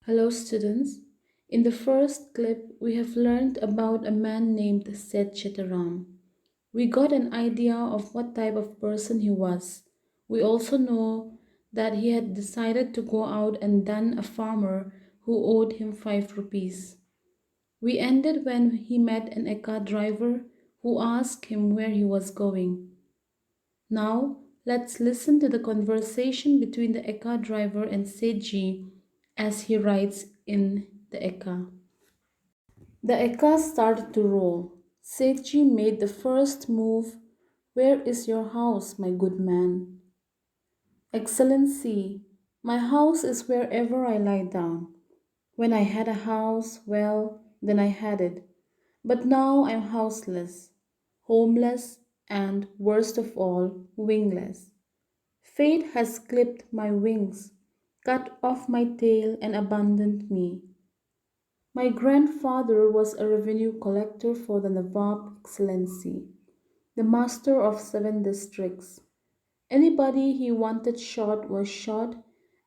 Hello, students. In the first clip, we have learned about a man named Seth Chetaram. We got an idea of what type of person he was. We also know that he had decided to go out and dun a farmer who owed him 5 rupees. We ended when he met an Eka driver who asked him where he was going. Now, let's listen to the conversation between the Eka driver and Seji as he writes in the Eka. The Eka started to roll. Seji made the first move. Where is your house, my good man? Excellency, my house is wherever I lie down. When I had a house, well, then I had it. But now I'm houseless, homeless, and worst of all, wingless. Fate has clipped my wings, cut off my tail, and abandoned me. My grandfather was a revenue collector for the Nawab Excellency, the master of 7 districts. Anybody he wanted shot was shot,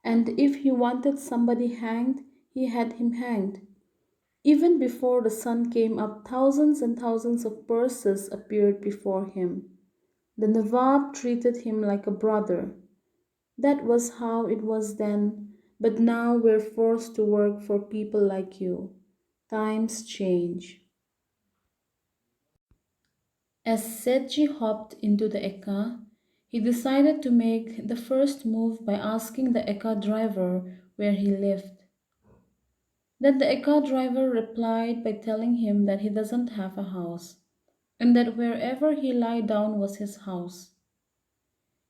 and if he wanted somebody hanged, he had him hanged. Even before the sun came up, thousands and thousands of purses appeared before him. The Nawab treated him like a brother. That was how it was then, but now we're forced to work for people like you. Times change. As Setji hopped into the Eka, he decided to make the first move by asking the Eka driver where he lived. Then the Eka driver replied by telling him that he doesn't have a house, and that wherever he lay down was his house.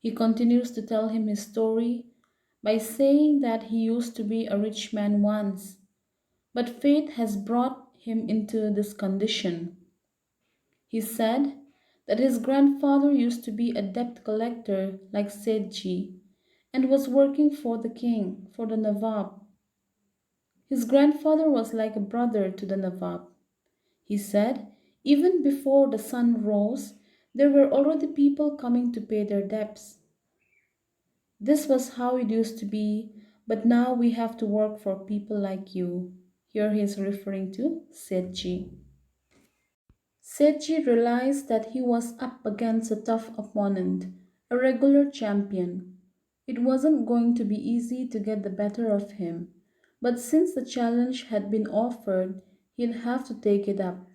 He continues to tell him his story by saying that he used to be a rich man once, but fate has brought him into this condition. He said that his grandfather used to be a debt collector like Sethji and was working for the king, for the Nawab. His grandfather was like a brother to the Nawab. He said even before the sun rose, there were already people coming to pay their debts. This was how it used to be, but now we have to work for people like you. Here he is referring to Sethji. Sethji realized that he was up against a tough opponent, a regular champion. It wasn't going to be easy to get the better of him, but since the challenge had been offered, he'd have to take it up.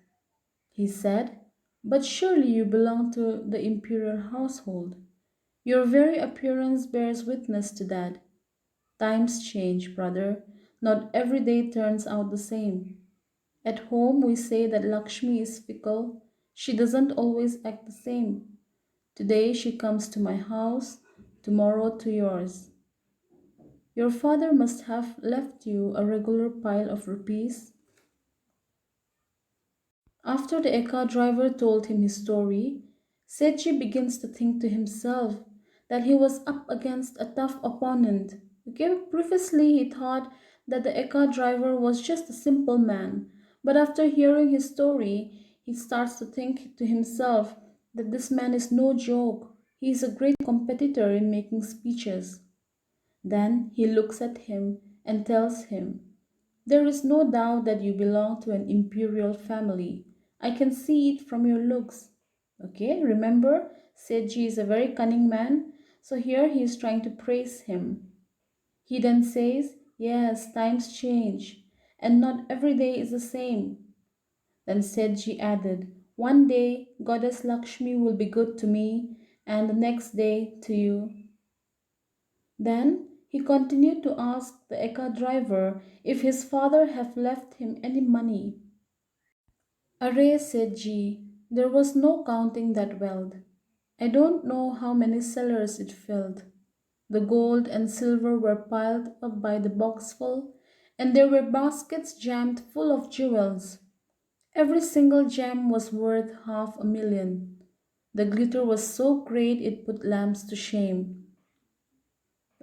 He said, "But surely you belong to the imperial household. Your very appearance bears witness to that. Times change, brother. Not every day turns out the same. At home, we say that Lakshmi is fickle. She doesn't always act the same. Today she comes to my house, tomorrow to yours. Your father must have left you a regular pile of rupees." After the Eka driver told him his story, Sechi begins to think to himself that he was up against a tough opponent. Okay, previously he thought that the Eka driver was just a simple man, but after hearing his story, he starts to think to himself that this man is no joke. He is a great competitor in making speeches. Then he looks at him and tells him, "There is no doubt that you belong to an imperial family. I can see it from your looks." Okay, remember, Seji is a very cunning man, so here he is trying to praise him. He then says, "Yes, times change, and not every day is the same." Then Seji added, "One day, Goddess Lakshmi will be good to me, and the next day to you." Then he continued to ask the Eka driver if his father have left him any money. "Array," said G, "there was no counting that wealth. I don't know how many cellars it filled. The gold and silver were piled up by the boxful, and there were baskets jammed full of jewels. Every single gem was worth 500,000. The glitter was so great it put lamps to shame."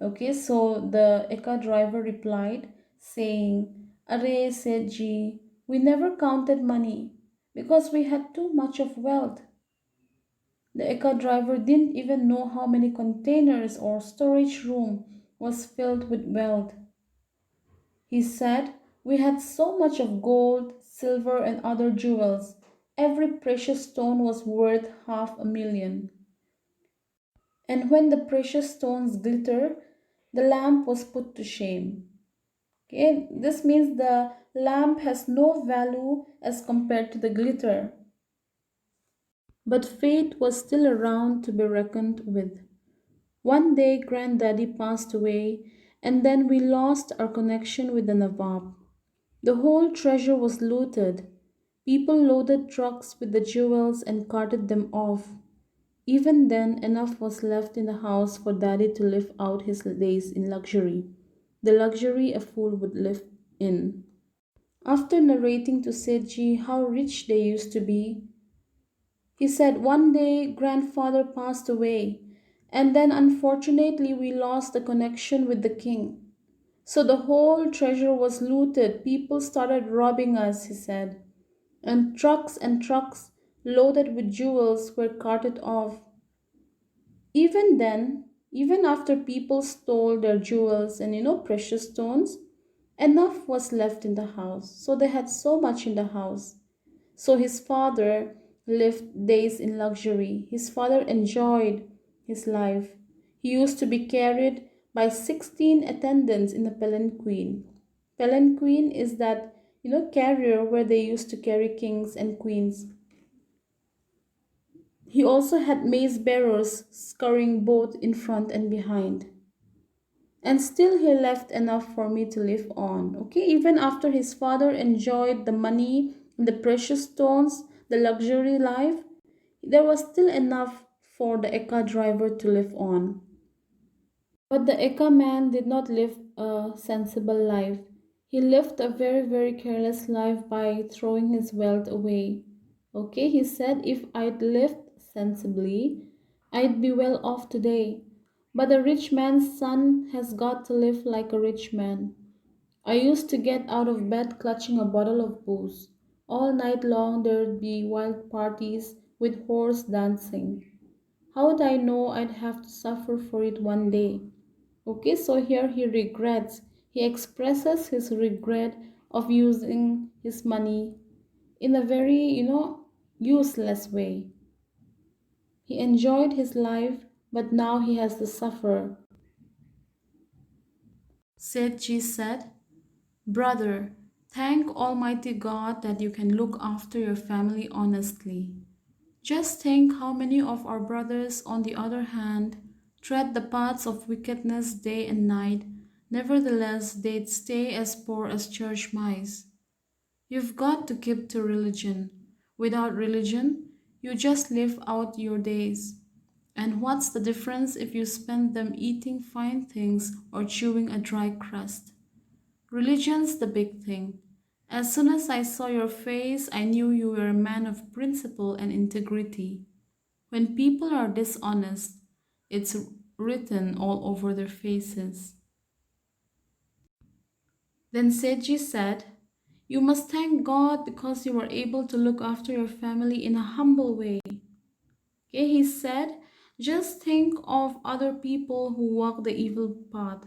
Okay, so the Eka driver replied, saying, "Array," said G, "we never counted money because we had too much of wealth." The Eka driver didn't even know how many containers or storage room was filled with wealth. He said, "We had so much of gold, silver, and other jewels. Every precious stone was worth 500,000. And when the precious stones glitter, the lamp was put to shame." Okay, this means the lamp has no value as compared to the glitter. But fate was still around to be reckoned with. One day, Granddaddy passed away, and then we lost our connection with the Nawab. The whole treasure was looted. People loaded trucks with the jewels and carted them off. Even then, enough was left in the house for Daddy to live out his days in luxury, the luxury a fool would live in. After narrating to Seji how rich they used to be, he said, "One day grandfather passed away, and then unfortunately we lost the connection with the king. So the whole treasure was looted. People started robbing us," he said, and trucks loaded with jewels were carted off. Even then, even after people stole their jewels and precious stones, enough was left in the house. So they had so much in the house. So his father lived days in luxury. His father enjoyed his life. He used to be carried by 16 attendants in a palanquin. Palanquin is that, carrier where they used to carry kings and queens. He also had mace bearers scurrying both in front and behind. And still he left enough for me to live on. Okay, even after his father enjoyed the money, the precious stones, the luxury life, there was still enough for the Eka driver to live on. But the Eka man did not live a sensible life. He lived a very, very careless life by throwing his wealth away. Okay, he said, "If I'd lived sensibly, I'd be well off today. But a rich man's son has got to live like a rich man. I used to get out of bed clutching a bottle of booze. All night long there'd be wild parties with horse dancing. How'd I know I'd have to suffer for it one day?" Okay, so here he regrets. He expresses his regret of using his money in a very, useless way. He enjoyed his life, but now he has to suffer. Setji said, "Brother, thank Almighty God that you can look after your family honestly. Just think how many of our brothers, on the other hand, tread the paths of wickedness day and night. Nevertheless, they'd stay as poor as church mice. You've got to keep to religion. Without religion, you just live out your days. And what's the difference if you spend them eating fine things or chewing a dry crust? Religion's the big thing. As soon as I saw your face, I knew you were a man of principle and integrity. When people are dishonest, it's written all over their faces." Then Seji said, "You must thank God because you were able to look after your family in a humble way." Okay, he said, "Just think of other people who walk the evil path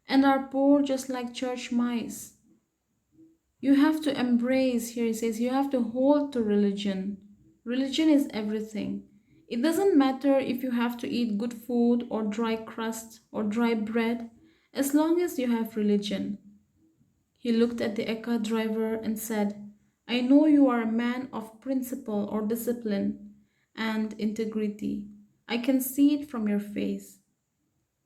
and are poor just like church mice. You have to embrace," here he says, "you have to hold to religion. Religion is everything. It doesn't matter if you have to eat good food or dry crust or dry bread, as long as you have religion." He looked at the Eka driver and said, "I know you are a man of principle or discipline and integrity. I can see it from your face."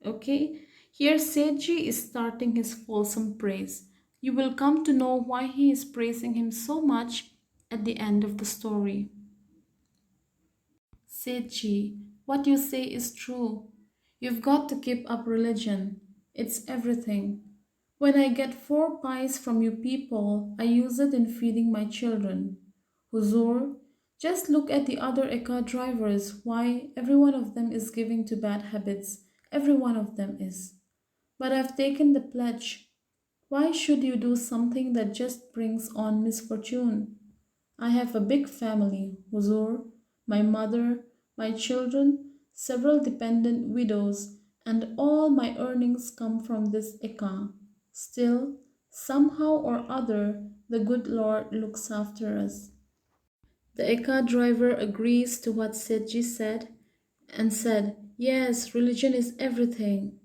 Okay, here Seiji is starting his fulsome praise. You will come to know why he is praising him so much at the end of the story. Seiji, what you say is true. You've got to keep up religion. It's everything. When I get 4 pies from you people, I use it in feeding my children. Huzur, just look at the other Eka drivers. Why, every one of them is giving to bad habits. Every one of them is. But I've taken the pledge. Why should you do something that just brings on misfortune? I have a big family, Huzur, my mother, my children, several dependent widows, and all my earnings come from this Eka. Still, Somehow or other, the good Lord looks after us. The Eka driver agrees to what Setji said and said, "Yes, religion is everything."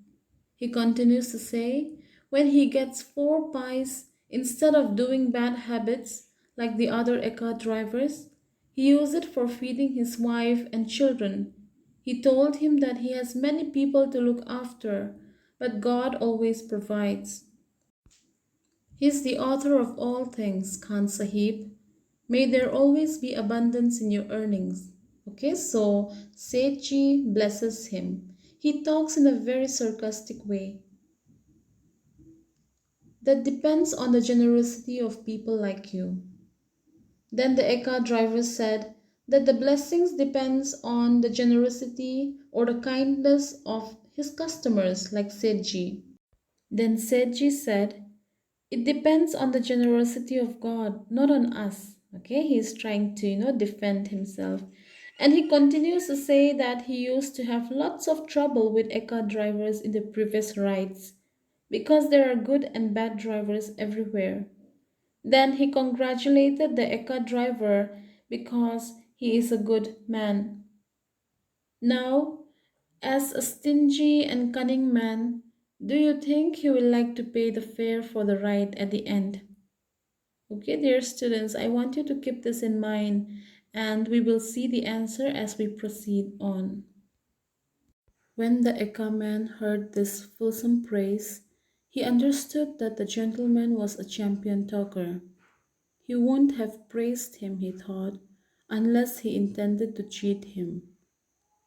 He continues to say, when he gets 4 pies, instead of doing bad habits like the other Eka drivers, he uses it for feeding his wife and children. He told him that he has many people to look after, but God always provides. He is the author of all things, Khan Sahib. May there always be abundance in your earnings. Okay, so Sechi blesses him. He talks in a very sarcastic way. That depends on the generosity of people like you. Then the Eka driver said that the blessings depends on the generosity or the kindness of his customers like Seji. Then Seji said, it depends on the generosity of God, not on us. Okay, he's trying to, defend himself. And he continues to say that he used to have lots of trouble with Eka drivers in the previous rides because there are good and bad drivers everywhere. Then he congratulated the Eka driver because he is a good man. Now, as a stingy and cunning man, do you think he will like to pay the fare for the ride at the end? Okay, dear students, I want you to keep this in mind and we will see the answer as we proceed on. When the Eka man heard this fulsome praise, he understood that the gentleman was a champion talker. He wouldn't have praised him, he thought, unless he intended to cheat him.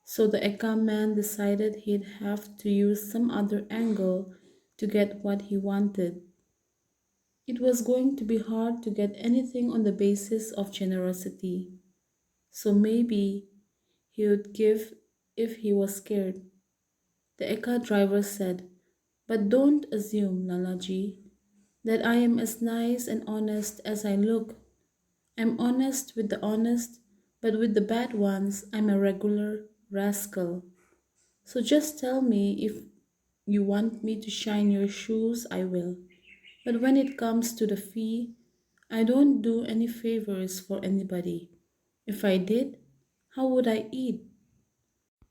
So the Eka man decided he'd have to use some other angle to get what he wanted. It was going to be hard to get anything on the basis of generosity. So maybe he would give if he was scared. The Eka driver said, "But don't assume, Lalaji, that I am as nice and honest as I look. I'm honest with the honest, but with the bad ones, I'm a regular rascal. So just tell me if you want me to shine your shoes, I will. But when it comes to the fee, I don't do any favors for anybody. If I did, how would I eat?"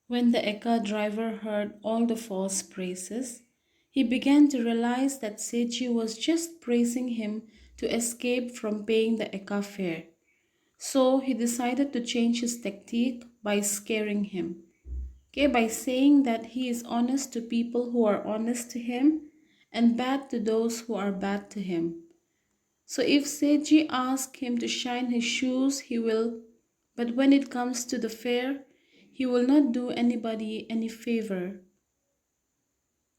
When the Eka driver heard all the false praises, he began to realize that Seiji was just praising him to escape from paying the Eka fare. So he decided to change his tactic by scaring him. Okay, by saying that he is honest to people who are honest to him and bad to those who are bad to him. So if Seiji asks him to shine his shoes, he will, but when it comes to the fare, he will not do anybody any favor.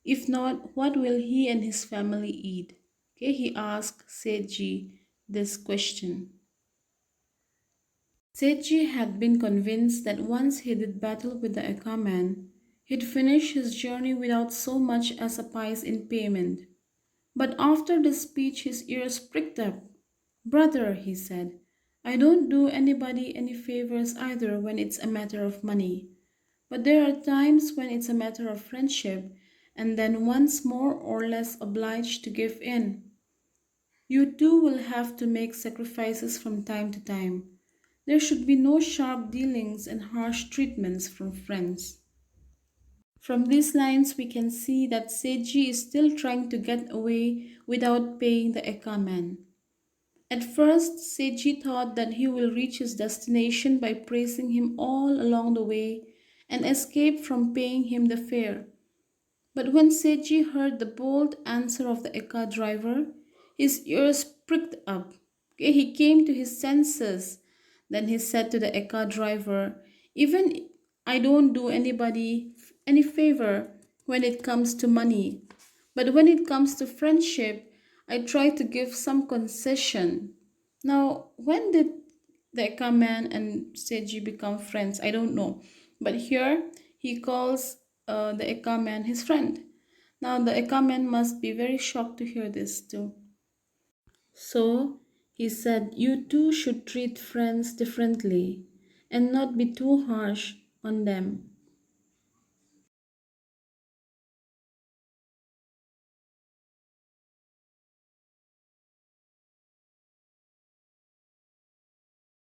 If not, what will he and his family eat? Okay, he asked Seiji this question. Seiji had been convinced that once he did battle with the Eka man, he'd finish his journey without so much as a pice in payment. But after the speech, his ears pricked up. "Brother," he said, "I don't do anybody any favors either when it's a matter of money. But there are times when it's a matter of friendship, and then one's more or less obliged to give in. You too will have to make sacrifices from time to time. There should be no sharp dealings and harsh treatments from friends." From these lines, we can see that Seiji is still trying to get away without paying the Eka man. At first, Seiji thought that he will reach his destination by praising him all along the way and escape from paying him the fare. But when Seiji heard the bold answer of the Eka driver, his ears pricked up. Okay, he came to his senses. Then he said to the Eka driver, "Even I don't do anybody any favor when it comes to money. But when it comes to friendship, I try to give some concession." Now, when did the Eka man and Seiji become friends? I don't know. But here he calls the Eka man his friend. Now, the Eka man must be very shocked to hear this too. So he said, "You too should treat friends differently and not be too harsh on them.